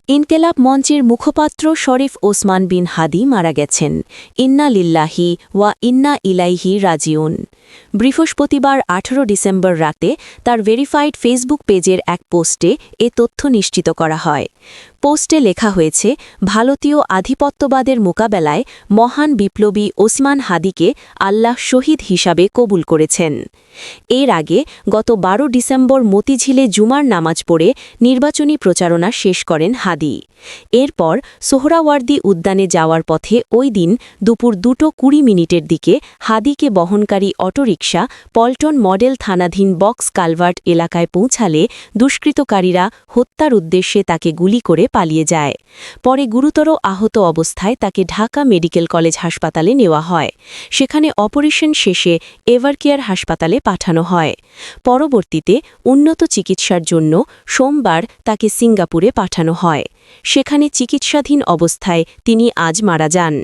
ইনকেলাব মঞ্চের মুখপাত্র শরীফ ওসমান বিন হাদি মারা গেছেন। ইন্না লিল্লাহি ওয়া ইন্না ইলাইহি রাজিউন। বৃহস্পতিবার ১৮ ডিসেম্বর রাতে তার ভেরিফাইড ফেসবুক পেজের এক পোস্টে এ তথ্য নিশ্চিত করা হয়। পোস্টে লেখা হয়েছে, ভারতীয় আধিপত্যবাদের মোকাবেলায় মহান বিপ্লবী ওসমান হাদিকে আল্লাহ শহীদ হিসাবে কবুল করেছেন। এর আগে গত ১২ ডিসেম্বর মতিঝিলে জুমার নামাজ পড়ে নির্বাচনী প্রচারণা শেষ করেন হাদি। এরপর সোহরাওয়ার্দী উদ্যানে যাওয়ার পথে ওই দিন দুপুর 2:20 দিকে হাদিকে বহনকারী অটোরিকশা পল্টন মডেল থানাধীন বক্স কালভার্ট এলাকায় পৌঁছালে দুষ্কৃতকারীরা হত্যার উদ্দেশ্যে তাকে গুলি করে পালিয়ে যায়। পরে গুরুতর আহত অবস্থায় তাকে ঢাকা মেডিকেল কলেজ হাসপাতালে নেওয়া হয়। সেখানে অপারেশন শেষে এভারকেয়ার হাসপাতালে পাঠানো হয়। পরবর্তীতে উন্নত চিকিৎসার জন্য সোমবার তাকে সিঙ্গাপুরে পাঠানো হয়। সেখানে চিকিৎসাধীন অবস্থায় তিনি আজ মারা যান।